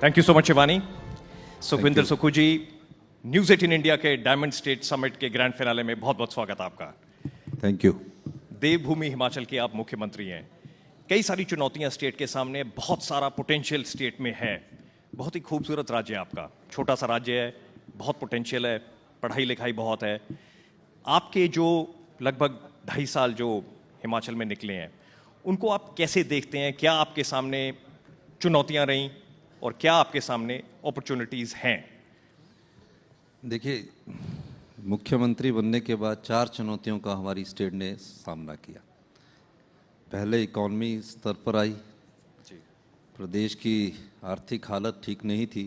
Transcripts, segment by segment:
Thank you so much Shivani. Sukhvinder Sukhu ji, news 18 India के diamond state summit के grand finale में बहुत बहुत स्वागत आपका। Thank you. देवभूमि हिमाचल के आप मुख्यमंत्री हैं। कई सारी चुनौतियां स्टेट के सामने, बहुत सारा पोटेंशियल स्टेट में है। बहुत ही खूबसूरत राज्य है आपका, छोटा सा राज्य है, बहुत पोटेंशियल है, पढ़ाई लिखाई बहुत है। आपके जो लगभग 2.5 साल जो हिमाचल में निकले हैं, उनको आप कैसे देखते हैं? क्या आपके सामने चुनौतियां रहीं और क्या आपके सामने अपॉर्चुनिटीज़ हैं? देखिए, मुख्यमंत्री बनने के बाद 4 चुनौतियों का हमारी स्टेट ने सामना किया। पहले इकॉनमी स्तर पर आई। जी। प्रदेश की आर्थिक हालत ठीक नहीं थी,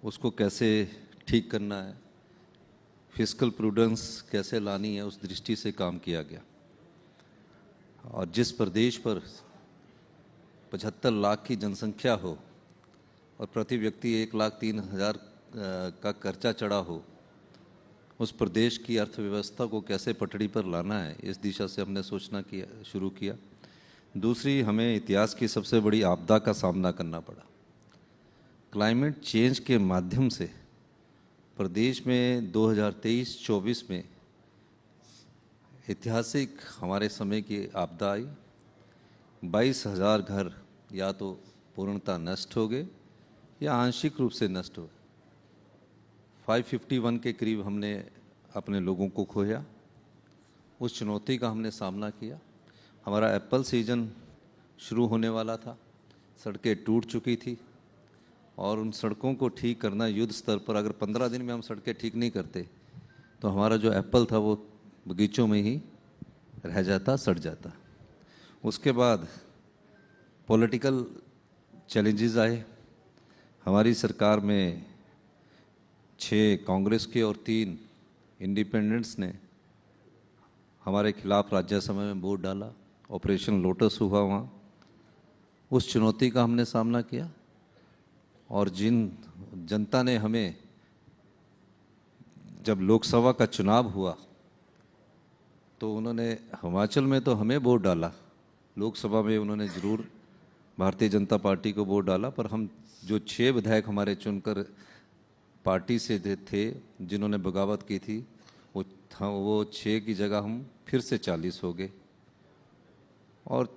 उसको कैसे ठीक करना है, फिस्कल प्रूडेंस कैसे लानी है, उस दृष्टि से काम किया गया। और जिस प्रदेश पर 75 लाख की जनसंख्या हो और प्रति व्यक्ति 1,03,000 का खर्चा चढ़ा हो, उस प्रदेश की अर्थव्यवस्था को कैसे पटड़ी पर लाना है, इस दिशा से हमने सोचना शुरू किया। दूसरी, हमें इतिहास की सबसे बड़ी आपदा का सामना करना पड़ा। क्लाइमेट चेंज के माध्यम से प्रदेश में 2023-24 में ऐतिहासिक हमारे समय की आपदा आई। 22,000 घर या तो पूर्णतः नष्ट हो गए या आंशिक रूप से नष्ट हो गए। 551 के करीब हमने अपने लोगों को खोया। उस चुनौती का हमने सामना किया। हमारा एप्पल सीजन शुरू होने वाला था, सड़कें टूट चुकी थी और उन सड़कों को ठीक करना युद्ध स्तर पर, अगर 15 दिन में हम सड़कें ठीक नहीं करते तो हमारा जो एप्पल था वो बगीचों में ही रह जाता, सड़ जाता। उसके बाद पॉलिटिकल चैलेंजेस आए। हमारी सरकार में 6 कांग्रेस के और 3 इंडिपेंडेंट्स ने हमारे खिलाफ राज्यसभा में वोट डाला। ऑपरेशन लोटस हुआ वहाँ। उस चुनौती का हमने सामना किया और जिन जनता ने हमें, जब लोकसभा का चुनाव हुआ तो उन्होंने हिमाचल में तो हमें वोट डाला, लोकसभा में उन्होंने ज़रूर भारतीय जनता पार्टी को वोट डाला, पर हम जो 6 विधायक हमारे चुनकर पार्टी से थे जिन्होंने बगावत की थी, वो 6 की जगह हम फिर से 40 हो गए। और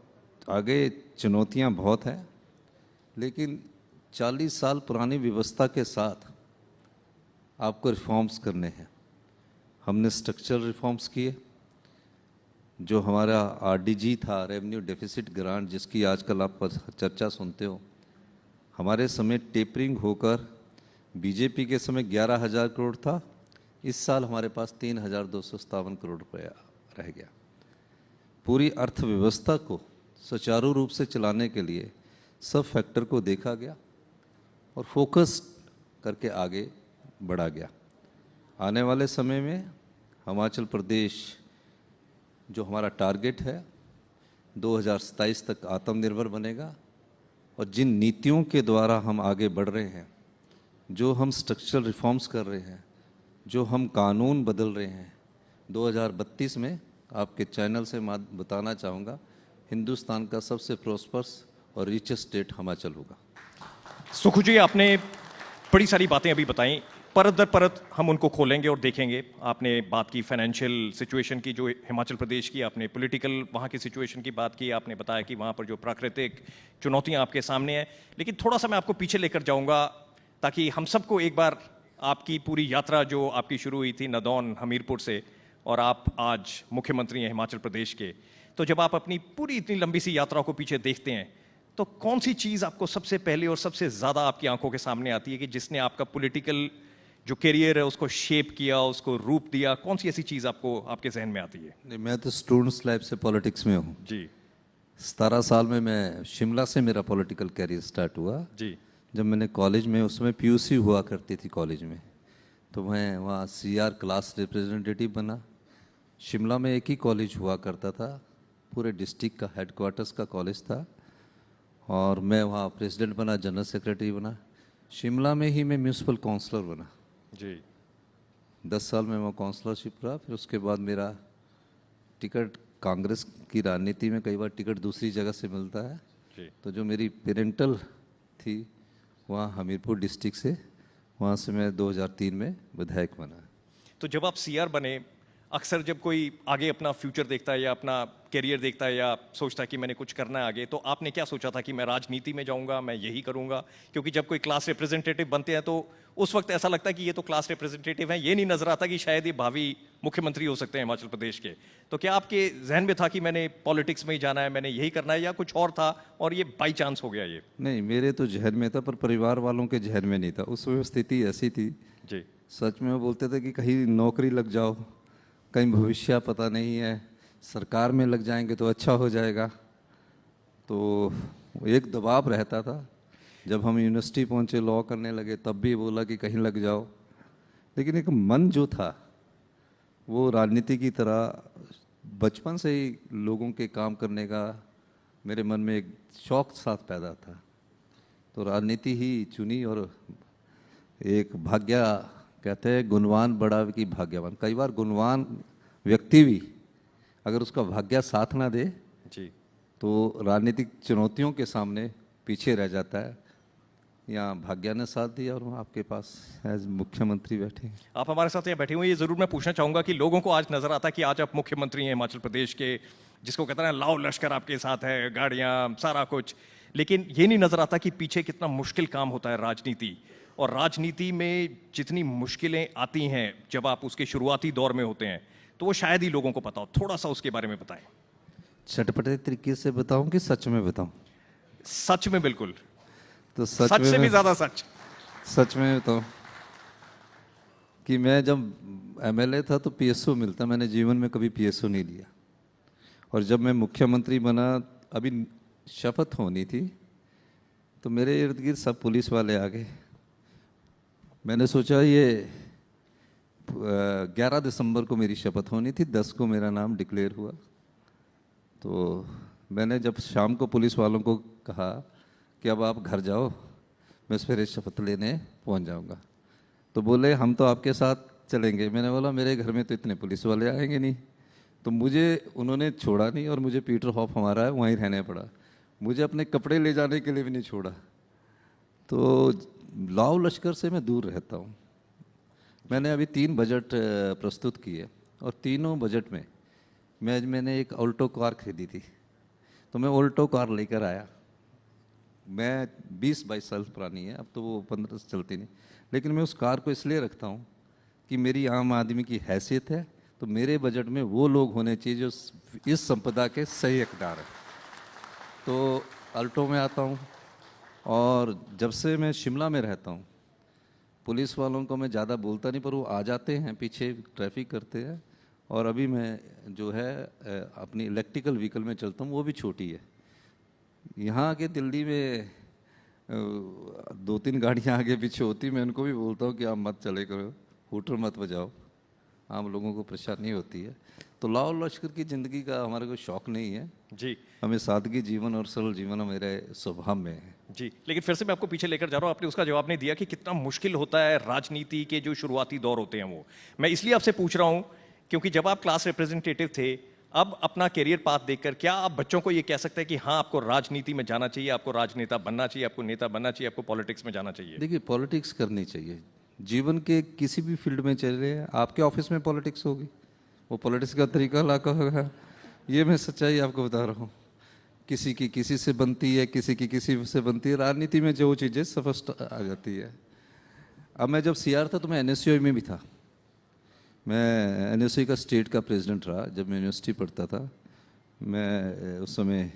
आगे चुनौतियां बहुत हैं, लेकिन 40 साल पुरानी व्यवस्था के साथ आपको रिफॉर्म्स करने हैं। हमने स्ट्रक्चरल रिफॉर्म्स किए। जो हमारा आरडीजी था, रेवेन्यू डेफिसिट ग्रांट, जिसकी आजकल आप चर्चा सुनते हो, हमारे समय टेपरिंग होकर बीजेपी के समय 11,000 करोड़ था। इस साल हमारे पास 3,257 करोड़ रुपया रह गया। पूरी अर्थव्यवस्था को सुचारू रूप से चलाने के लिए सब फैक्टर को देखा गया और फोकस करके आगे बढ़ा गया। आने वाले समय में हिमाचल प्रदेश, जो हमारा टारगेट है, 2027 तक आत्मनिर्भर बनेगा। और जिन नीतियों के द्वारा हम आगे बढ़ रहे हैं, जो हम स्ट्रक्चरल रिफॉर्म्स कर रहे हैं, जो हम कानून बदल रहे हैं, 2032 में आपके चैनल से बताना चाहूँगा, हिंदुस्तान का सबसे प्रॉस्पर्स और रिचेस्ट स्टेट हिमाचल होगा। सुक्खू जी, आपने बड़ी सारी बातें अभी बताई, परत दर परत हम उनको खोलेंगे और देखेंगे। आपने बात की फाइनेंशियल सिचुएशन की, जो हिमाचल प्रदेश की, आपने पॉलिटिकल वहाँ की सिचुएशन की बात की, आपने बताया कि वहाँ पर जो प्राकृतिक चुनौतियाँ आपके सामने हैं। लेकिन थोड़ा सा मैं आपको पीछे लेकर जाऊँगा ताकि हम सबको एक बार आपकी पूरी यात्रा जो आपकी शुरू हुई थी नदौन हमीरपुर से, और आप आज मुख्यमंत्री हैं हिमाचल प्रदेश के, तो जब आप अपनी पूरी इतनी लंबी सी यात्रा को पीछे देखते हैं तो कौन सी चीज़ आपको सबसे पहले और सबसे ज़्यादा आपकी आंखों के सामने आती है कि जिसने आपका पॉलिटिकल जो करियर है उसको शेप किया, उसको रूप दिया? कौन सी ऐसी चीज़ आपको आपके जहन में आती है? नहीं, मैं तो स्टूडेंट्स लाइफ से पॉलिटिक्स में हूँ जी। 17 साल में मैं शिमला से मेरा पॉलिटिकल कैरियर स्टार्ट हुआ। जी। जब मैंने कॉलेज में, उसमें पीयूसी हुआ करती थी कॉलेज में, तो मैं वहाँ सीआर क्लास रिप्रेजेंटेटिव बना। शिमला में एक ही कॉलेज हुआ करता था, पूरे डिस्ट्रिक्ट का हेडक्वार्टर्स का कॉलेज था, और मैं वहाँ प्रेसिडेंट बना, जनरल सेक्रेटरी बना। शिमला में ही मैं म्यूनसिपल काउंसलर बना। जी। 10 साल में वो काउंसलरशिप रहा। फिर उसके बाद मेरा टिकट, कांग्रेस की राजनीति में कई बार टिकट दूसरी जगह से मिलता है, जी। तो जो मेरी पेरेंटल थी वहाँ हमीरपुर डिस्ट्रिक्ट से, वहाँ से मैं 2003 में विधायक बना। तो जब आप सीआर बने, अक्सर जब कोई आगे अपना फ्यूचर देखता है या अपना करियर देखता है या सोचता है कि मैंने कुछ करना है आगे, तो आपने क्या सोचा था कि मैं राजनीति में जाऊंगा, मैं यही करूंगा? क्योंकि जब कोई क्लास रिप्रेजेंटेटिव बनते हैं तो उस वक्त ऐसा लगता है कि ये तो क्लास रिप्रेजेंटेटिव है, ये नहीं नजर आता कि शायद ये भावी मुख्यमंत्री हो सकते हैं हिमाचल प्रदेश के। तो क्या आपके जहन में था कि मैंने पॉलिटिक्स में ही जाना है, मैंने यही करना है, या कुछ और था और ये बाई चांस हो गया ये? नहीं, मेरे तो जहन में था, पर परिवार वालों के जहन में नहीं था। उस समय स्थिति ऐसी थी, जी सच में वो बोलते थे कि कहीं नौकरी लग जाओ, कहीं भविष्य पता नहीं है, सरकार में लग जाएंगे तो अच्छा हो जाएगा। तो एक दबाव रहता था। जब हम यूनिवर्सिटी पहुंचे, लॉ करने लगे, तब भी बोला कि कहीं लग जाओ। लेकिन एक मन जो था वो राजनीति की तरह बचपन से ही लोगों के काम करने का मेरे मन में एक शौक साथ पैदा था। तो राजनीति ही चुनी। और एक भाग्य कहते हैं, गुणवान बड़ा कि भाग्यवान। कई बार गुणवान व्यक्ति भी अगर उसका भाग्य साथ ना दे जी तो राजनीतिक चुनौतियों के सामने पीछे रह जाता है। यहाँ भाग्य ने साथ दिया और वहाँ आपके पास एज मुख्यमंत्री बैठे हैं। आप हमारे साथ यहाँ बैठे हुए हैं, ये जरूर मैं पूछना चाहूंगा कि लोगों को आज नजर आता है कि आज आप मुख्यमंत्री हैं हिमाचल प्रदेश के, जिसको कहते हैं लाओ लश्कर आपके साथ है, गाड़ियां, सारा कुछ, लेकिन ये नहीं नजर आता कि पीछे कितना मुश्किल काम होता है राजनीति। और राजनीति में जितनी मुश्किलें आती हैं जब आप उसके शुरुआती दौर में होते हैं, तो वो शायद ही लोगों को पता हो। थोड़ा सा उसके बारे में बताएं। चटपटे तरीके से बताऊं कि सच में बताऊं? सच में, बिल्कुल। तो सच से भी ज्यादा सच। सच में बताऊं कि मैं जब एमएलए था तो पीएसओ मिलता, मैंने जीवन में कभी पीएसओ नहीं लिया। और जब मैं मुख्यमंत्री बना, अभी शपथ होनी थी, तो मेरे इर्द गिर्द सब पुलिस वाले आ गए। मैंने सोचा ये 11 दिसंबर को मेरी शपथ होनी थी, 10 को मेरा नाम डिक्लेयर हुआ। तो मैंने जब शाम को पुलिस वालों को कहा कि अब आप घर जाओ, मैं सवेरे शपथ लेने पहुंच जाऊंगा, तो बोले हम तो आपके साथ चलेंगे। मैंने बोला मेरे घर में तो इतने पुलिस वाले आएंगे नहीं। तो मुझे उन्होंने छोड़ा नहीं, और मुझे पीटर हॉफ हमारा है वहीं रहने पड़ा। मुझे अपने कपड़े ले जाने के लिए भी नहीं छोड़ा। तो लाओ लश्कर से मैं दूर रहता हूँ। मैंने अभी 3 बजट प्रस्तुत किए, और तीनों बजट में मैंने एक ऑल्टो कार खरीदी थी। तो मैं ऑल्टो कार लेकर आया। मैं 20-22 साल पुरानी है, अब तो वो 15 से चलती नहीं, लेकिन मैं उस कार को इसलिए रखता हूँ कि मेरी आम आदमी की हैसियत है। तो मेरे बजट में वो लोग होने चाहिए जो इस संपदा के सही हकदार हैं। तो अल्टो में आता हूँ। और जब से मैं शिमला में रहता हूँ, पुलिस वालों को मैं ज़्यादा बोलता नहीं, पर वो आ जाते हैं, पीछे ट्रैफिक करते हैं। और अभी मैं जो है अपनी इलेक्ट्रिकल व्हीकल में चलता हूँ, वो भी छोटी है। यहाँ के दिल्ली में 2-3 गाड़ियाँ आगे पीछे होती, मैं उनको भी बोलता हूँ कि आप मत चले करो, हूटर मत बजाओ, आम लोगों को परेशानी होती है। तो लाओ लश्कर की ज़िंदगी का हमारे को शौक नहीं है जी। हमें सादगी जीवन और सरल जीवन मेरे स्वभाव में है जी, लेकिन फिर से मैं आपको पीछे लेकर जा रहा हूँ। आपने उसका जवाब नहीं दिया कि कितना मुश्किल होता है राजनीति के जो शुरुआती दौर होते हैं वो। मैं इसलिए आपसे पूछ रहा हूँ क्योंकि जब आप क्लास रिप्रेजेंटेटिव थे, अब अपना करियर पाथ देखकर क्या आप बच्चों को ये कह सकते हैं कि हाँ आपको राजनीति में जाना चाहिए, आपको राजनेता बनना चाहिए, आपको नेता बनना चाहिए, आपको पॉलिटिक्स में जाना चाहिए? देखिए, पॉलिटिक्स करनी चाहिए। जीवन के किसी भी फील्ड में चले, आपके ऑफिस में पॉलिटिक्स होगी, वो पॉलिटिक्स का तरीका लाका होगा। ये मैं सच्चाई आपको बता रहा हूँ। किसी की किसी से बनती है, किसी की किसी से बनती है। राजनीति में जो चीज़ें स्पष्ट आ जाती है। अब मैं जब सीआर था तो मैं एनएसयूआई में भी था। मैं एनएसयूआई का स्टेट का प्रेसिडेंट रहा जब मैं यूनिवर्सिटी पढ़ता था। मैं उस समय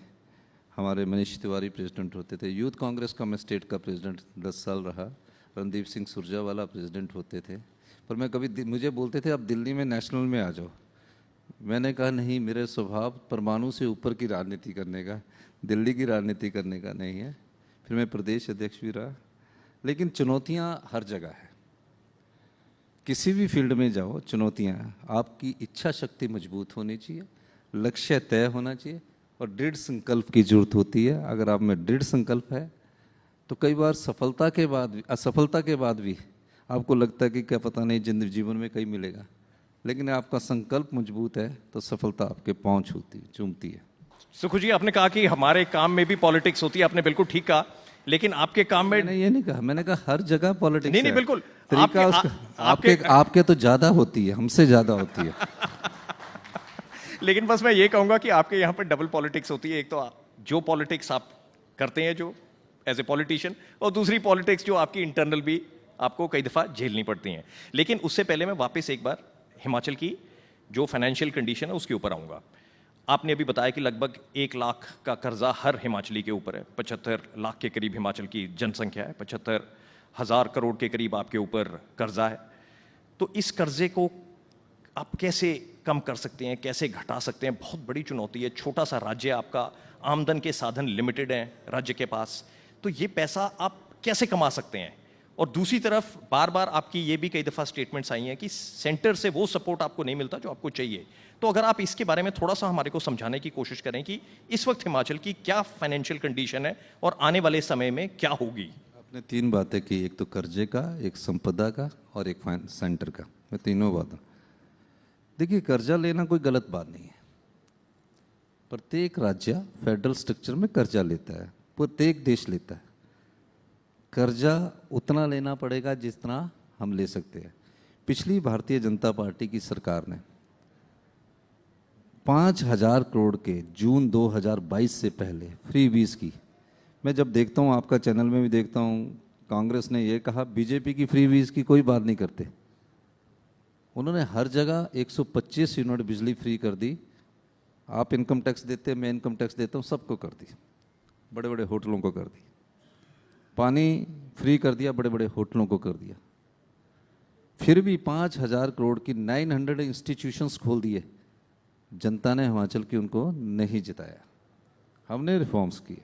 हमारे मनीष तिवारी प्रेसिडेंट होते थे। यूथ कांग्रेस का मैं स्टेट का प्रेसिडेंट 10 साल रहा। रणदीप सिंह सुरजेवाला प्रेसिडेंट होते थे। पर मैं कभी, मुझे बोलते थे अब दिल्ली में नेशनल में आ जाओ। मैंने कहा नहीं, मेरे स्वभाव परमाणु से ऊपर की राजनीति करने का, दिल्ली की राजनीति करने का नहीं है। फिर मैं प्रदेश अध्यक्ष भी रहा। लेकिन चुनौतियां हर जगह है, किसी भी फील्ड में जाओ चुनौतियां। आपकी इच्छा शक्ति मजबूत होनी चाहिए, लक्ष्य तय होना चाहिए, और दृढ़ संकल्प की जरूरत होती है। अगर आप में दृढ़ संकल्प है तो कई बार सफलता के बाद भी, असफलता के बाद भी आपको लगता है कि क्या पता नहीं जिंदगी जीवन में कहीं मिलेगा, लेकिन आपका संकल्प मजबूत है तो सफलता आपके पहुंच होती चूमती है। सुखू जी, आपने कहा कि हमारे काम में भी पॉलिटिक्स होती है, आपने बिल्कुल ठीक कहा। लेकिन आपके काम में मैंने ये नहीं कहा, मैंने कहा हर जगह पॉलिटिक्स नहीं, है। बिल्कुल। तरीका आपके- उसका आपके तो ज्यादा होती है, हमसे ज्यादा होती है। लेकिन बस मैं ये कहूंगा कि आपके यहाँ पर डबल पॉलिटिक्स होती है। एक तो जो पॉलिटिक्स आप करते हैं जो एज ए पॉलिटिशियन, और दूसरी पॉलिटिक्स जो आपकी इंटरनल भी आपको कई दफा झेलनी पड़ती हैं। लेकिन उससे पहले मैं वापस एक बार हिमाचल की जो फाइनेंशियल कंडीशन है उसके ऊपर आऊंगा। आपने अभी बताया कि लगभग 1 लाख का कर्जा हर हिमाचली के ऊपर है। 75 लाख के करीब हिमाचल की जनसंख्या है, 75,000 करोड़ के करीब आपके ऊपर कर्जा है। तो इस कर्जे को आप कैसे कम कर सकते हैं, कैसे घटा सकते हैं? बहुत बड़ी चुनौती है। छोटा सा राज्य, आपका आमदन के साधन लिमिटेड हैं राज्य के पास, तो ये पैसा आप कैसे कमा सकते हैं? और दूसरी तरफ बार बार आपकी ये भी कई दफा स्टेटमेंट्स आई हैं कि सेंटर से वो सपोर्ट आपको नहीं मिलता जो आपको चाहिए। तो अगर आप इसके बारे में थोड़ा सा हमारे को समझाने की कोशिश करें कि इस वक्त हिमाचल की क्या फाइनेंशियल कंडीशन है और आने वाले समय में क्या होगी। आपने 3 बातें की, एक तो कर्जे का, एक संपदा का और एक सेंटर का। मैं तीनों बातें, देखिए कर्जा लेना कोई गलत बात नहीं है। प्रत्येक राज्य फेडरल स्ट्रक्चर में कर्जा लेता है, प्रत्येक देश लेता है। कर्जा उतना लेना पड़ेगा जितना हम ले सकते हैं। पिछली भारतीय जनता पार्टी की सरकार ने 5,000 करोड़ के जून 2022 से पहले फ्री बीज की, मैं जब देखता हूँ आपका चैनल में भी देखता हूँ, कांग्रेस ने ये कहा बीजेपी की फ्री बीज की कोई बात नहीं करते। उन्होंने हर जगह 125 यूनिट बिजली फ्री कर दी। आप इनकम टैक्स देते, मैं इनकम टैक्स देता हूँ, सबको कर दी। बड़े बड़े होटलों को कर दी। पानी फ्री कर दिया, बड़े बड़े होटलों को कर दिया। फिर भी 5,000 करोड़ की 900 इंस्टीट्यूशंस खोल दिए। जनता ने हिमाचल की उनको नहीं जिताया। हमने रिफॉर्म्स किए।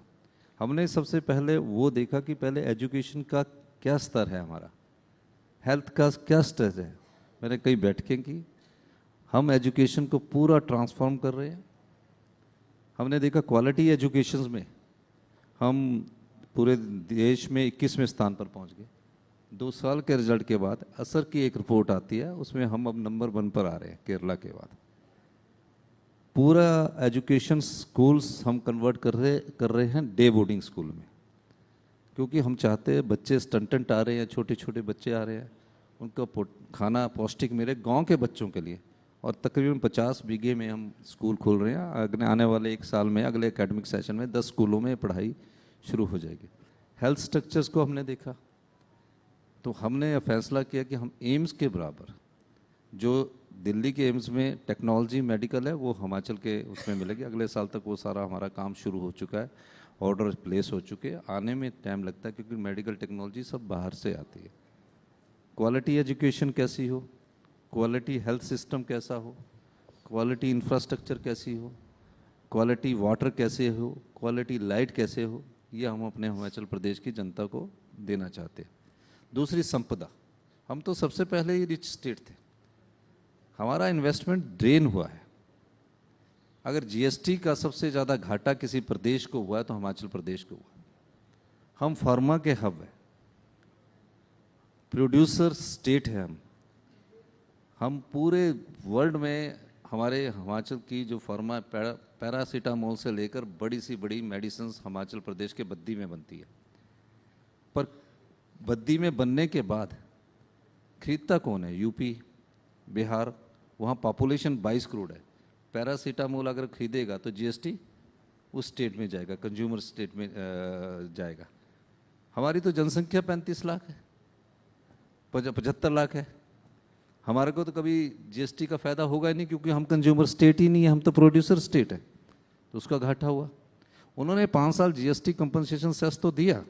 हमने सबसे पहले वो देखा कि पहले एजुकेशन का क्या स्तर है, हमारा हेल्थ का क्या स्तर है। मैंने कई बैठकें की, हम एजुकेशन को पूरा ट्रांसफॉर्म कर रहे हैं। हमने देखा क्वालिटी एजुकेशन में हम पूरे देश में 21वें स्थान पर पहुंच गए। 2 साल के रिजल्ट के बाद असर की एक रिपोर्ट आती है, उसमें हम अब नंबर 1 पर आ रहे हैं केरला के बाद। पूरा एजुकेशन स्कूल्स हम कन्वर्ट कर रहे हैं डे बोर्डिंग स्कूल में, क्योंकि हम चाहते हैं बच्चे स्टंटेंट आ रहे हैं, छोटे छोटे बच्चे आ रहे हैं, उनका खाना पौष्टिक मिले गांव के बच्चों के लिए। और तकरीबन 50 बीघे में हम स्कूल खोल रहे हैं। आने वाले 1 साल में, अगले एकेडमिक सेशन में 10 स्कूलों में पढ़ाई शुरू हो जाएगी। हेल्थ स्ट्रक्चर्स को हमने देखा तो हमने यह फैसला किया कि हम एम्स के बराबर, जो दिल्ली के एम्स में टेक्नोलॉजी मेडिकल है वो हिमाचल के उसमें मिलेगी। अगले साल तक वो सारा हमारा काम शुरू हो चुका है, ऑर्डर प्लेस हो चुके हैं। आने में टाइम लगता है क्योंकि मेडिकल टेक्नोलॉजी सब बाहर से आती है। क्वालिटी एजुकेशन कैसी हो, क्वालिटी हेल्थ सिस्टम कैसा हो, क्वालिटी इंफ्रास्ट्रक्चर कैसी हो, क्वालिटी वाटर कैसे हो, क्वालिटी लाइट कैसे हो, ये हम अपने हिमाचल प्रदेश की जनता को देना चाहते हैं। दूसरी संपदा, हम तो सबसे पहले ही रिच स्टेट थे, हमारा इन्वेस्टमेंट ड्रेन हुआ है। अगर जीएसटी का सबसे ज़्यादा घाटा किसी प्रदेश को हुआ है तो हिमाचल प्रदेश को हुआ। हम फार्मा के हब हैं, प्रोड्यूसर स्टेट है हम पूरे वर्ल्ड में हमारे हिमाचल की जो फार्मा पैरासीटामोल से लेकर बड़ी सी बड़ी मेडिसिन हिमाचल प्रदेश के बद्दी में बनती है। पर बद्दी में बनने के बाद खरीदता कौन है? यूपी, बिहार, वहाँ पॉपुलेशन 22 करोड़ है। पैरासीटामोल अगर खरीदेगा तो जीएसटी उस स्टेट में जाएगा, कंज्यूमर स्टेट में जाएगा। हमारी तो जनसंख्या 35 लाख है, 75 लाख है। हमारे को तो कभी जीएसटी का फायदा होगा ही नहीं, क्योंकि हम कंज्यूमर स्टेट ही नहीं है, हम तो प्रोड्यूसर स्टेट है, तो उसका घाटा हुआ। उन्होंने 5 साल जीएसटी कंपनसेशन सेस तो दिया,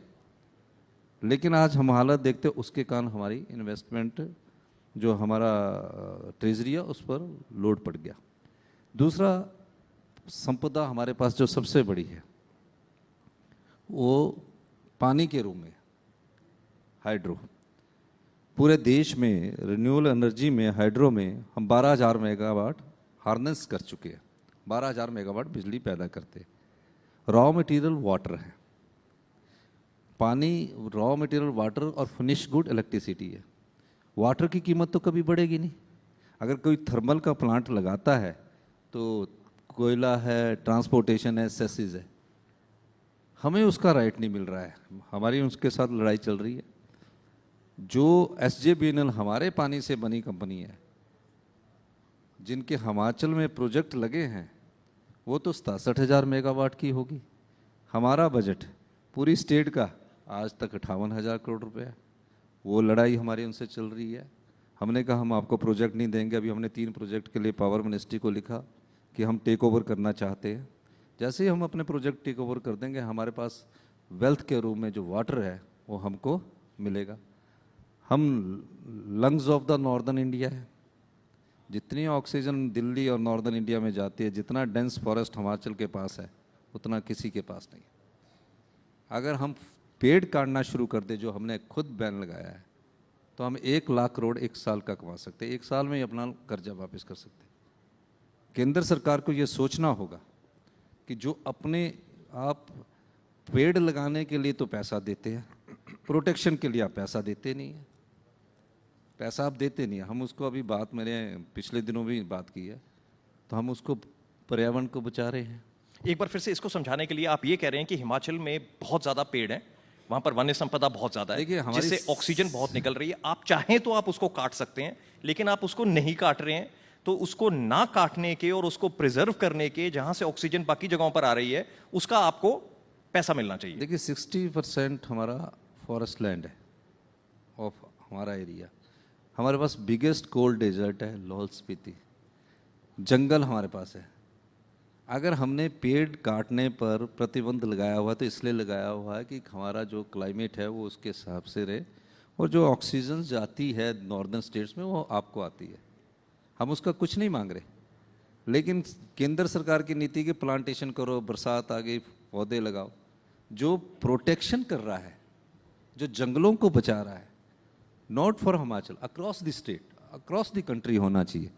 लेकिन आज हम हालत देखते उसके कारण हमारी इन्वेस्टमेंट जो हमारा ट्रेजरी है उस पर लोड पड़ गया। दूसरा संपदा हमारे पास जो सबसे बड़ी है वो पानी के रूप में हाइड्रो। पूरे देश में रिन्यूएबल एनर्जी में हाइड्रो में हम 12,000 मेगावाट हार्नेस कर चुके हैं। 12,000 मेगावाट बिजली पैदा करते। रॉ मटेरियल वाटर है, पानी रॉ मटेरियल वाटर और फिनिश गुड इलेक्ट्रिसिटी है। वाटर की कीमत तो कभी बढ़ेगी नहीं। अगर कोई थर्मल का प्लांट लगाता है तो कोयला है, ट्रांसपोर्टेशन है, सेसेस है, हमें उसका राइट नहीं मिल रहा है, हमारी उसके साथ लड़ाई चल रही है। जो SJVNL हमारे पानी से बनी कंपनी है, जिनके हिमाचल में प्रोजेक्ट लगे हैं, वो तो 67,000 मेगावाट की होगी। हमारा बजट पूरी स्टेट का आज तक 58,000 करोड़ रुपए है। वो लड़ाई हमारी उनसे चल रही है। हमने कहा हम आपको प्रोजेक्ट नहीं देंगे। अभी हमने 3 प्रोजेक्ट के लिए पावर मिनिस्ट्री को लिखा कि हम टेक ओवर करना चाहते हैं। जैसे ही हम अपने प्रोजेक्ट टेक ओवर कर देंगे, हमारे पास वेल्थ के रूप में जो वाटर है वो हमको मिलेगा। हम lungs of the northern India है। जितनी ऑक्सीजन दिल्ली और नॉर्दर्न इंडिया में जाती है, जितना डेंस फॉरेस्ट हिमाचल के पास है, उतना किसी के पास नहीं। अगर हम पेड़ काटना शुरू कर दे, जो हमने खुद बैन लगाया है, तो हम 1 लाख करोड़ 1 साल का कमा सकते हैं। 1 साल में ही अपना कर्जा वापस कर सकते हैं। केंद्र सरकार को ये सोचना होगा कि जो अपने आप पेड़ लगाने के लिए तो पैसा देते हैं, प्रोटेक्शन के लिए आप पैसा देते नहीं है। पैसा आप देते नहीं है। हम उसको अभी बात मैंने पिछले दिनों भी बात की है, तो हम उसको पर्यावरण को बचा रहे हैं। एक बार फिर से इसको समझाने के लिए आप ये कह रहे हैं कि हिमाचल में बहुत ज्यादा पेड़ हैं, वहां पर वन्य संपदा बहुत ज्यादा देखिए, है, जिससे ऑक्सीजन बहुत निकल रही है। आप चाहें तो आप उसको काट सकते हैं, लेकिन आप उसको नहीं काट रहे हैं। तो उसको ना काटने के और उसको प्रिजर्व करने के, जहां से ऑक्सीजन बाकी जगहों पर आ रही है, उसका आपको पैसा मिलना चाहिए। देखिए, 60% हमारा फॉरेस्ट लैंड है ऑफ हमारा एरिया। हमारे पास बिगेस्ट कोल्ड डेजर्ट है लाहौल स्पीति। जंगल हमारे पास है। अगर हमने पेड़ काटने पर प्रतिबंध लगाया हुआ, तो इसलिए लगाया हुआ है कि हमारा जो क्लाइमेट है वो उसके हिसाब से रहे, और जो ऑक्सीजन जाती है नॉर्दर्न स्टेट्स में वो आपको आती है। हम उसका कुछ नहीं मांग रहे, लेकिन केंद्र सरकार की नीति की प्लांटेशन करो, बरसात आ गई पौधे लगाओ। जो प्रोटेक्शन कर रहा है, जो जंगलों को बचा रहा है, not for Himachal, across the state, across the country होना चाहिए।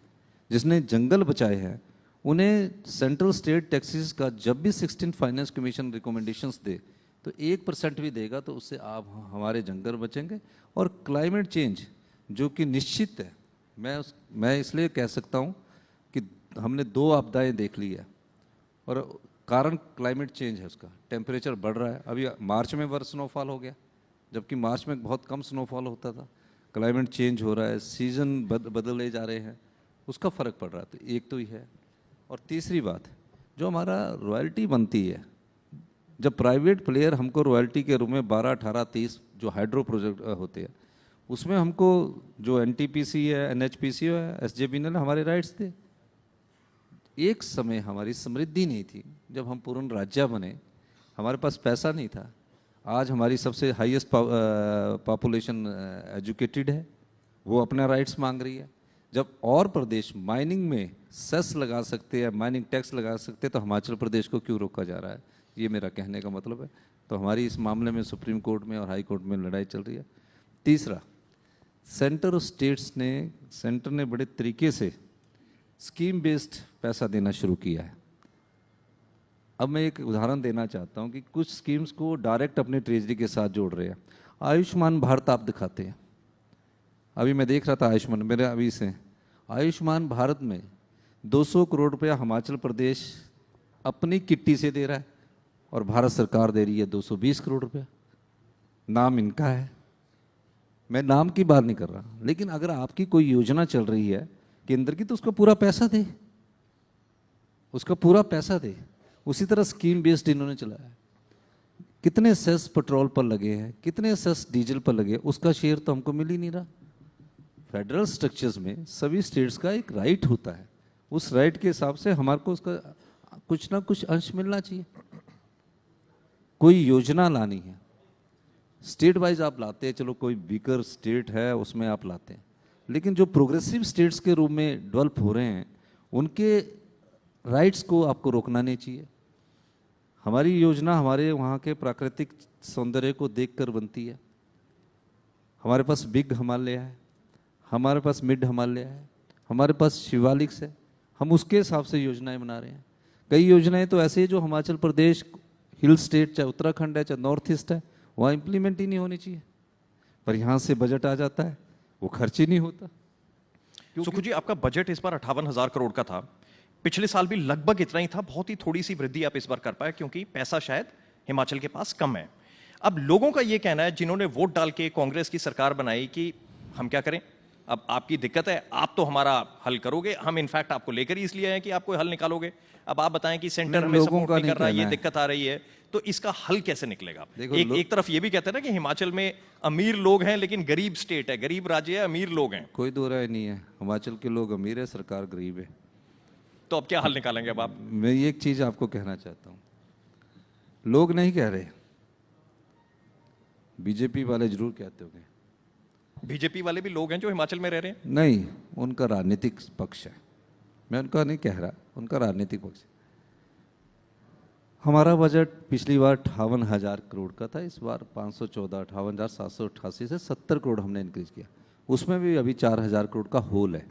जिसने जंगल बचाए हैं उन्हें सेंट्रल स्टेट टैक्सेस का जब भी 16 फाइनेंस कमीशन रिकमेंडेशंस दे, तो 1% भी देगा, तो उससे आप हमारे जंगल बचेंगे। और क्लाइमेट चेंज जो कि निश्चित है, मैं इसलिए कह सकता हूँ कि हमने 2 आपदाएं देख ली है, और कारण क्लाइमेट चेंज है। उसका टेम्परेचर बढ़ रहा है। अभी मार्च में वर्ष स्नोफॉल हो गया, जबकि मार्च में बहुत कम स्नोफॉल होता था। क्लाइमेट चेंज हो रहा है, सीजन बदले जा रहे हैं, उसका फ़र्क पड़ रहा है। तो एक तो ही है। और तीसरी बात, जो हमारा रॉयल्टी बनती है, जब प्राइवेट प्लेयर हमको रॉयल्टी के रूप में 12, 18, 30 जो हाइड्रो प्रोजेक्ट होते हैं, उसमें हमको जो NTPC है, NHPC है, SJVNL हमारे राइट्स थे। एक समय हमारी समृद्धि नहीं थी, जब हम पूर्ण राज्य बने, हमारे पास पैसा नहीं था। आज हमारी सबसे हाईएस्ट पॉपुलेशन एजुकेटेड है, वो अपना राइट्स मांग रही है। जब और प्रदेश माइनिंग में सेस लगा सकते हैं, माइनिंग टैक्स लगा सकते हैं, तो हिमाचल प्रदेश को क्यों रोका जा रहा है? ये मेरा कहने का मतलब है। तो हमारी इस मामले में सुप्रीम कोर्ट में और हाई कोर्ट में लड़ाई चल रही है। तीसरा, सेंटर और स्टेट्स ने, सेंटर ने बड़े तरीके से स्कीम बेस्ड पैसा देना शुरू किया है। अब मैं एक उदाहरण देना चाहता हूँ कि कुछ स्कीम्स को डायरेक्ट अपने ट्रेजरी के साथ जोड़ रहे हैं। आयुष्मान भारत आप दिखाते हैं। अभी मैं देख रहा था आयुष्मान, मेरे अभी से आयुष्मान भारत में 200 करोड़ रुपया हिमाचल प्रदेश अपनी किट्टी से दे रहा है, और भारत सरकार दे रही है 220 करोड़ रुपया। नाम इनका है, मैं नाम की बात नहीं कर रहा, लेकिन अगर आपकी कोई योजना चल रही है केंद्र की, तो उसका पूरा पैसा दे, उसका पूरा पैसा दे। उसी तरह स्कीम बेस्ड इन्होंने चलाया है। कितने सेस पेट्रोल पर लगे हैं, कितने सेस डीजल पर लगे, उसका शेयर तो हमको मिल ही नहीं रहा। फेडरल स्ट्रक्चर्स में सभी स्टेट्स का एक राइट होता है, उस राइट के हिसाब से हमारे को उसका कुछ ना कुछ अंश मिलना चाहिए। कोई योजना लानी है, स्टेट वाइज आप लाते हैं, चलो कोई वीकर स्टेट है उसमें आप लाते हैं, लेकिन जो प्रोग्रेसिव स्टेट्स के रूप में डेवलप हो रहे हैं, उनके राइट्स को आपको रोकना नहीं चाहिए। हमारी योजना हमारे वहाँ के प्राकृतिक सौंदर्य को देखकर बनती है। हमारे पास बिग हिमालय है, हमारे पास मिड हिमालय है, हमारे पास शिवालिक्स है, हम उसके हिसाब से योजनाएं बना रहे हैं। कई योजनाएं तो ऐसे है जो हिमाचल प्रदेश हिल स्टेट, चाहे उत्तराखंड है, चाहे नॉर्थ ईस्ट है, वहाँ इम्प्लीमेंट ही नहीं होनी चाहिए, पर यहाँ से बजट आ जाता है, वो खर्च ही नहीं होता। सुखू जी, आपका बजट इस बार 58,000 करोड़ का था। पिछले साल भी लगभग इतना ही था, बहुत ही थोड़ी सी वृद्धि आप इस बार कर पाए, क्योंकि पैसा शायद हिमाचल के पास कम है। अब लोगों का ये कहना है, जिन्होंने वोट डाल के कांग्रेस की सरकार बनाई, कि हम क्या करें, अब आपकी दिक्कत है, आप तो हमारा हल करोगे, हम इनफैक्ट आपको लेकर ही इसलिए आए कि आप कोई हल निकालोगे। अब आप बताएं कि सेंटर हमें लोगों सपोर्ट का नहीं कर रहा, नहीं ये कहना है। दिक्कत आ रही है, तो इसका हल कैसे निकलेगा? देखो, एक तरफ ये भी कहते हैं ना कि हिमाचल में अमीर लोग हैं लेकिन गरीब स्टेट है, गरीब राज्य है, अमीर लोग हैं, कोई दो राय नहीं है, हिमाचल के लोग अमीर है, सरकार गरीब है। तो अब क्या हल निकालेंगे अब आप? मैं ये एक चीज आपको कहना चाहता हूँ, लोग नहीं कह रहे, बीजेपी वाले जरूर कहते होंगे। बीजेपी वाले भी लोग हैं जो हिमाचल में रह रहे हैं। नहीं, उनका राजनीतिक पक्ष है, मैं उनका नहीं कह रहा, उनका राजनीतिक पक्ष है। हमारा बजट पिछली बार 58,000 करोड़ का था, इस बार 514, 58,788 से 70 करोड़ हमने इंक्रीज किया। उसमें भी अभी 4,000 करोड़ का होल है।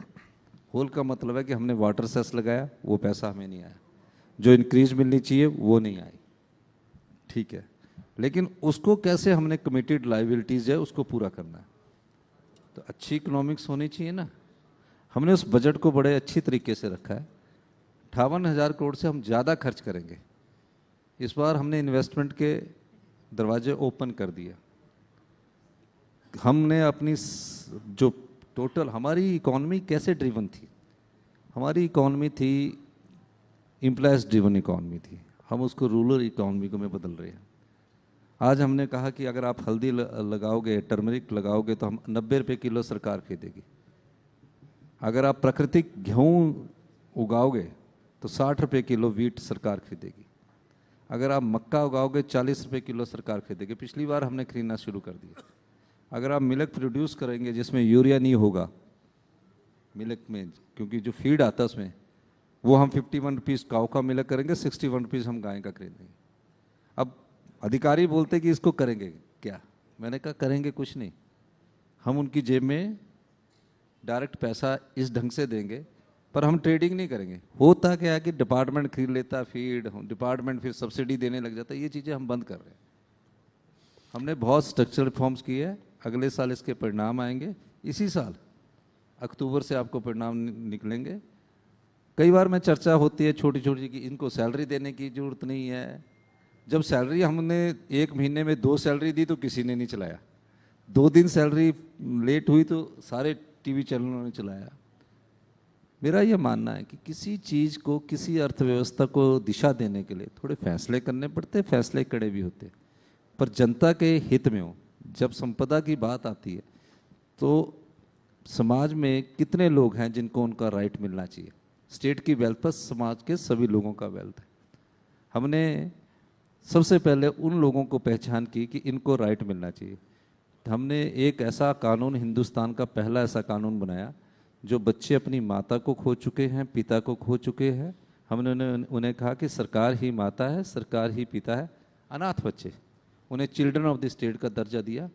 होल का मतलब है कि हमने वाटर सेस लगाया, वो पैसा हमें नहीं आया, जो इंक्रीज मिलनी चाहिए वो नहीं आई, ठीक है, लेकिन उसको कैसे हमने कमिटेड लाइबिलिटीज है उसको पूरा करना है। तो अच्छी इकोनॉमिक्स होनी चाहिए ना, हमने उस बजट को बड़े अच्छी तरीके से रखा है। 58,000 करोड़ से हम ज़्यादा खर्च करेंगे। इस बार हमने इन्वेस्टमेंट के दरवाजे ओपन कर दिए। हमने अपनी जो टोटल हमारी इकॉनमी कैसे ड्रिवन थी, हमारी इकॉनमी थी एम्प्लॉयज ड्रिवन इकॉनमी थी, हम उसको रूरल इकॉनमी को में बदल रहे हैं। आज हमने कहा कि अगर आप हल्दी लगाओगे, टर्मरिक लगाओगे तो हम 90 रुपये किलो सरकार खरीदेगी। अगर आप प्राकृतिक गेहूँ उगाओगे तो 60 रुपये किलो वीट सरकार खरीदेगी। अगर आप मक्का उगाओगे 40 रुपये किलो सरकार खरीदेगी। पिछली बार हमने खरीदना शुरू कर दिया। अगर आप मिल्क प्रोड्यूस करेंगे जिसमें यूरिया नहीं होगा मिल्क में, क्योंकि जो फीड आता है उसमें, वो हम 51 रुपीज़ काऊ का मिल्क करेंगे, 61 रुपीज़ हम गाय का खरीदेंगे। अब अधिकारी बोलते कि इसको करेंगे क्या, मैंने कहा करेंगे कुछ नहीं, हम उनकी जेब में डायरेक्ट पैसा इस ढंग से देंगे, पर हम ट्रेडिंग नहीं करेंगे। होता क्या है कि डिपार्टमेंट खरीद लेता फीड, डिपार्टमेंट फिर सब्सिडी देने लग जाता है, ये चीज़ें हम बंद कर रहे हैं। हमने बहुत स्ट्रक्चरल रिफॉर्म्स किए हैं, अगले साल इसके परिणाम आएंगे। इसी साल अक्टूबर से आपको परिणाम निकलेंगे। कई बार में चर्चा होती है छोटी छोटी कि इनको सैलरी देने की जरूरत नहीं है। जब सैलरी हमने एक महीने में 2 सैलरी दी तो किसी ने नहीं चलाया, 2 दिन सैलरी लेट हुई तो सारे टीवी चैनलों ने चलाया। मेरा ये मानना है कि किसी चीज़ को, किसी अर्थव्यवस्था को दिशा देने के लिए थोड़े फैसले करने पड़ते, फैसले कड़े भी होते, पर जनता के हित में हो। जब संपदा की बात आती है तो समाज में कितने लोग हैं जिनको उनका राइट मिलना चाहिए। स्टेट की वेल्थ पर समाज के सभी लोगों का वेल्थ है। हमने सबसे पहले उन लोगों को पहचान की कि इनको राइट मिलना चाहिए। हमने एक ऐसा कानून, हिंदुस्तान का पहला ऐसा कानून बनाया, जो बच्चे अपनी माता को खो चुके हैं, पिता को खो चुके हैं, हमने उन्हें कहा कि सरकार ही माता है, सरकार ही पिता है। अनाथ बच्चे, उन्हें चिल्ड्रन ऑफ द स्टेट का दर्जा दिया।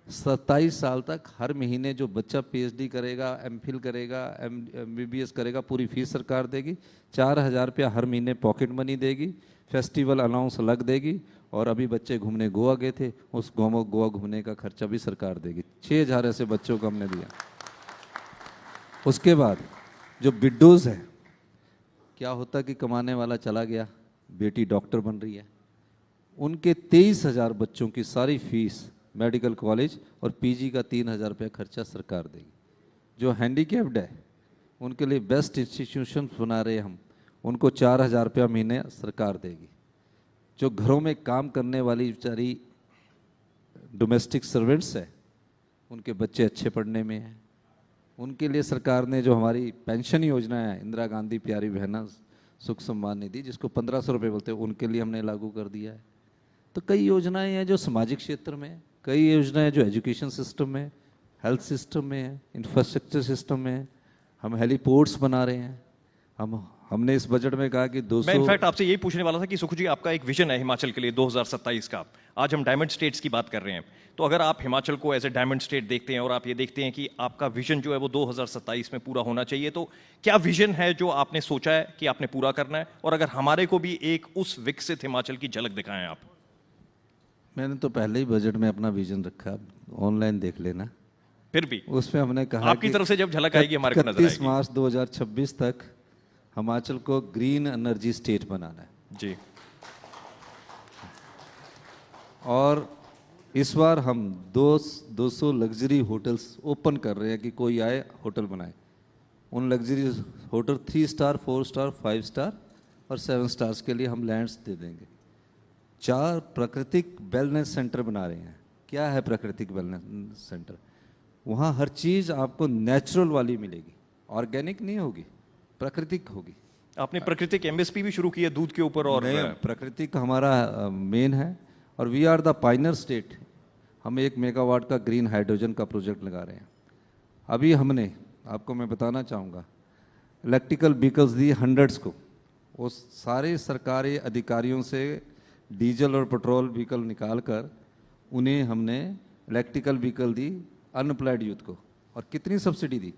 27 साल तक हर महीने जो बच्चा PhD करेगा, MPhil करेगा, MBBS करेगा, पूरी फीस सरकार देगी। 4,000 रुपया हर महीने पॉकेट मनी देगी, फेस्टिवल अलाउंस अलग देगी, और अभी बच्चे घूमने गोवा गए थे, उस गोवा घूमने का खर्चा भी सरकार देगी। 6,000 ऐसे बच्चों को हमने दिया। उसके बाद जो विडोज़ है, क्या होता कि कमाने वाला चला गया, बेटी डॉक्टर बन रही है, उनके 23,000 बच्चों की सारी फीस मेडिकल कॉलेज और PG का 3,000 रुपया खर्चा सरकार देगी। जो हैंडीकैप्ड है उनके लिए बेस्ट इंस्टीट्यूशन बना रहे हम, उनको 4,000 रुपया महीने सरकार देगी। जो घरों में काम करने वाली बेचारी डोमेस्टिक सर्वेंट्स है, उनके बच्चे अच्छे पढ़ने में हैं, उनके लिए सरकार ने जो हमारी पेंशन योजना है, इंदिरा गांधी प्यारी बहना सुख सम्मान निधि, जिसको 1,500 रुपये बोलते हैं, उनके लिए हमने लागू कर दिया है। तो कई योजनाएं हैं जो सामाजिक क्षेत्र में, कई योजनाएं जो एजुकेशन सिस्टम में, हेल्थ सिस्टम में, इंफ्रास्ट्रक्चर सिस्टम में। हम हेलीपोर्ट्स बना रहे हैं। हमने इस बजट में कहा कि 200। मैं इनफैक्ट आपसे यही पूछने वाला था कि सुखू जी, आपका एक विजन है हिमाचल के लिए 2027 का। आज हम डायमंड स्टेट्स की बात कर रहे हैं, तो अगर आप हिमाचल को एज ए डायमंड स्टेट देखते हैं और आप ये देखते हैं कि आपका विजन जो है वो 2027 में पूरा होना चाहिए, तो क्या विजन है जो आपने सोचा है कि आपने पूरा करना है? और अगर हमारे को भी एक उस विकसित हिमाचल की झलक दिखाएं आप। मैंने तो पहले ही बजट में अपना विजन रखा, ऑनलाइन देख लेना। फिर भी उसमें हमने कहा आपकी तरफ से जब झलक आएगी हमारे को नजर 31 आएगी। मार्च 2026 तक हिमाचल को ग्रीन एनर्जी स्टेट बनाना है। जी, और इस बार हम 200 लग्जरी होटल्स ओपन कर रहे हैं कि कोई आए होटल बनाए। उन luxury hotel 3 star, 4 star, 5 star और 7 स्टार्स के लिए हम लैंड्स दे देंगे। 4 प्राकृतिक वेलनेस सेंटर बना रहे हैं। क्या है प्राकृतिक वेलनेस सेंटर? वहाँ हर चीज़ आपको नेचुरल वाली मिलेगी, ऑर्गेनिक नहीं होगी, प्राकृतिक होगी। आपने प्राकृतिक एमएसपी भी शुरू की है दूध के ऊपर, और प्राकृतिक हमारा मेन है। और वी आर द पाइनर स्टेट। हम 1 मेगावाट का ग्रीन हाइड्रोजन का प्रोजेक्ट लगा रहे हैं। अभी हमने, आपको मैं बताना चाहूँगा, इलेक्ट्रिकल व्हीकल्स दी हंड्रेड्स को। वो सारे सरकारी अधिकारियों से डीजल और पेट्रोल व्हीकल निकाल कर उन्हें हमने इलेक्ट्रिकल व्हीकल दी अनएम्प्लॉयड यूथ को। और कितनी सब्सिडी दी?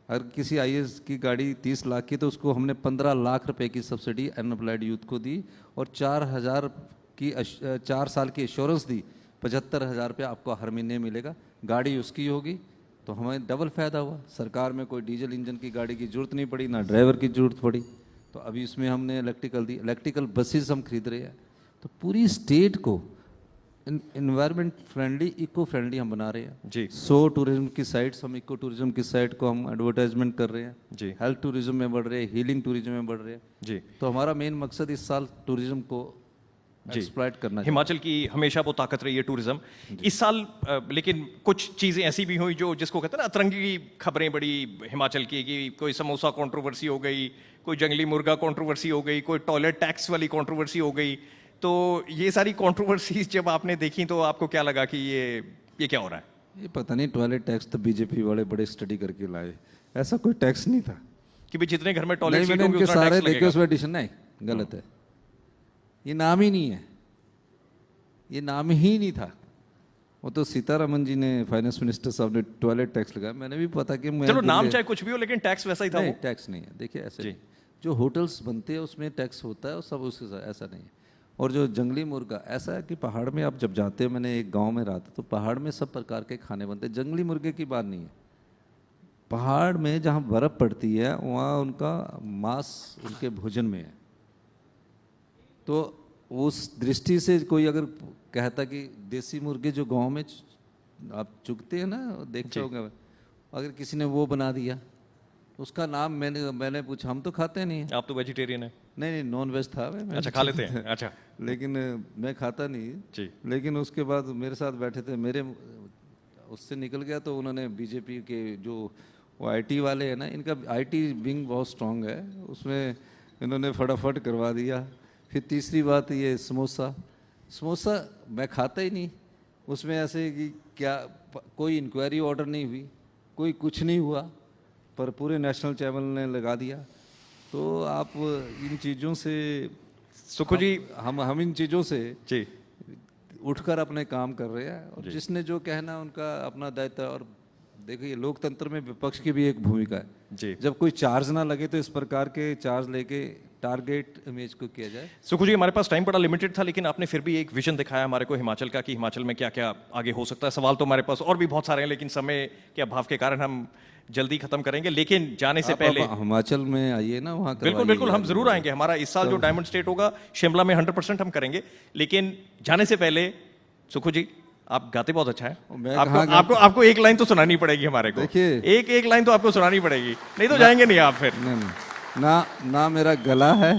अगर किसी आईएएस की गाड़ी 30 लाख की तो उसको हमने 15 लाख रुपए की सब्सिडी अनएम्प्लॉयड यूथ को दी, और 4 साल की इंश्योरेंस दी। 75,000 रुपये आपको हर महीने मिलेगा। गाड़ी उसकी होगी तो हमें डबल फायदा हुआ। सरकार में कोई डीजल इंजन की गाड़ी की जरूरत नहीं पड़ी, ना ड्राइवर की जरूरत पड़ी। तो अभी इसमें हमने इलेक्ट्रिकल दी। इलेक्ट्रिकल बसेस हम खरीद रहे हैं। तो पूरी स्टेट को इन्वायरमेंट फ्रेंडली, इको फ्रेंडली हम बना रहे हैं जी। 100 टूरिज्म की साइट्स, हम इको टूरिज्म की साइट को हम एडवर्टाइजमेंट कर रहे हैं जी। हेल्थ टूरिज्म में बढ़ रहे हैं, हीलिंग टूरिज्म में बढ़ रहे हैं जी। तो हमारा मेन मकसद इस साल टूरिज्म को एक्सप्लॉइट करना। हिमाचल की हमेशा वो ताकत रही है टूरिज्म। इस साल लेकिन कुछ चीजें ऐसी भी हुई जो, जिसको कहते हैं ना, अतरंगी खबरें बड़ी हिमाचल की, कि कोई समोसा कंट्रोवर्सी हो गई, कोई जंगली मुर्गा कंट्रोवर्सी हो गई, कोई टॉयलेट टैक्स वाली कंट्रोवर्सी हो गई। तो ये सारी कंट्रोवर्सीज जब आपने देखी तो आपको क्या लगा कि ये क्या हो रहा है? ये पता नहीं, टॉयलेट टैक्स तो बीजेपी वाले बड़े स्टडी करके लाए। ऐसा कोई टैक्स नहीं था कि भाई जितने घर में टॉयलेट सीट मैंने होंगे इनके उतना सारे टैक्स देखे लगेगा। उसमें एडिशन नहीं, गलत है। ये नाम ही नहीं है, ये नाम ही नहीं था। वो तो सीतारमन जी ने, फाइनेंस मिनिस्टर साहब ने टॉयलेट टैक्स लगाया। मैंने भी पता कि मैं, चलो नाम चाहे कुछ भी हो, लेकिन टैक्स वैसा ही था। नहीं, वो टैक्स नहीं है। देखिए ऐसे जी। नहीं। जो होटल्स बनते हैं उसमें टैक्स होता है और सब उसके साथ, ऐसा नहीं है। और जो जंगली मुर्गा, ऐसा है कि पहाड़ में आप जब जाते हो, मैंने एक गांव में रहा था, तो पहाड़ में सब प्रकार के खाने बनते हैं। जंगली मुर्गे की बात नहीं है। पहाड़ में जहाँ बर्फ़ पड़ती है वहाँ उनका मांस उनके भोजन में है। तो उस दृष्टि से कोई अगर कहता कि देसी मुर्गे जो गांव में आप चुगते हैं ना, देखते होंगे, अगर किसी ने वो बना दिया, उसका नाम मैंने पूछा, हम तो खाते नहीं हैं। आप तो वेजिटेरियन है? नहीं, नॉन वेज था मैं। अच्छा, खा लेते हैं। अच्छा, लेकिन मैं खाता नहीं जी। लेकिन उसके बाद मेरे साथ बैठे थे, मेरे उससे निकल गया। तो उन्होंने बीजेपी के जो वो आईटी वाले हैं ना, इनका आईटी विंग बहुत स्ट्रांग है, उसमें इन्होंने फटाफट करवा दिया। फिर तीसरी बात, ये समोसा मैं खाता ही नहीं। उसमें ऐसे कि क्या कोई इंक्वायरी ऑर्डर नहीं हुई, कोई कुछ नहीं हुआ, पर पूरे नेशनल चैनल ने लगा दिया। तो आप इन चीज़ों से, सुखू जी, हम इन चीज़ों से जी उठकर अपने काम कर रहे हैं। और जिसने जो कहना उनका अपना दायित्व है। और देखिए, लोकतंत्र में विपक्ष की भी एक भूमिका है जी। जब कोई चार्ज ना लगे तो इस प्रकार के चार्ज लेके टारगेट इमेज को किया जाए। सुखू जी, हमारे पास टाइम बड़ा लिमिटेड था, लेकिन आपने फिर भी एक विजन दिखाया हमारे को हिमाचल का, कि हिमाचल में क्या क्या आगे हो सकता है। सवाल तो हमारे पास और भी बहुत सारे हैं, लेकिन समय के अभाव के कारण हम जल्दी खत्म करेंगे। लेकिन जाने से पहले हिमाचल में आइए ना, वहाँ बिल्कुल हम जरूर आएंगे। हमारा इस साल जो डायमंड स्टेट होगा शिमला में 100% हम करेंगे। लेकिन जाने से पहले सुखू जी, आप गाते बहुत अच्छा है। आपको एक लाइन तो सुनानी पड़ेगी हमारे को। देखिए, एक लाइन तो आपको सुनानी पड़ेगी, नहीं तो जाएंगे नहीं आप फिर। ना मेरा गला है,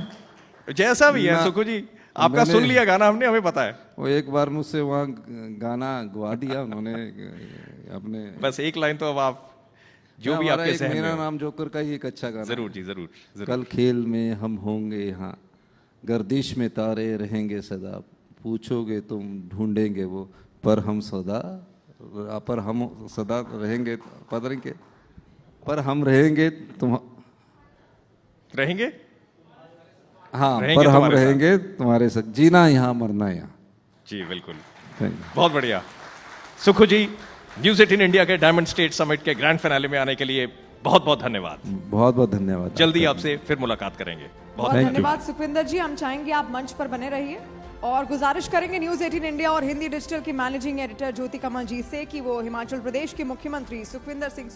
जैसा भी है सुखू जी, आपका सुन लिया गाना हमने, हमें पता है। वो एक बार मुझसे वहाँ गाना गवा दिया उन्होंने अपने। बस एक लाइन तो अब आप जो भी आपके सहन में मेरा हो। नाम जोकर का ही एक अच्छा गाना। जरूर जी, जरूर। कल खेल में हम होंगे यहाँ, गर्दिश में तारे रहेंगे सदा, पूछोगे तुम ढूंढेंगे वो, पर हम सदा रहेंगे, पर हम रहेंगे तुम रहेंगे। हाँ, पर हम रहेंगे तुम्हारे साथ, जीना यहाँ मरना यहाँ। जी बिल्कुल, बहुत बढ़िया। सुखू जी, न्यूज़ 18 इंडिया के डायमंड स्टेट समिट के ग्रैंड फिनाले में आने के लिए बहुत बहुत धन्यवाद। बहुत बहुत धन्यवाद। जल्दी आपसे फिर मुलाकात करेंगे। बहुत धन्यवाद सुखविंदर जी। हम चाहेंगे आप मंच पर बने रहिए और गुजारिश करेंगे न्यूज़ 18 इंडिया और हिंदी डिजिटल की मैनेजिंग एडिटर ज्योति कमल जी से कि वो हिमाचल प्रदेश के मुख्यमंत्री सुखविंदर सिंह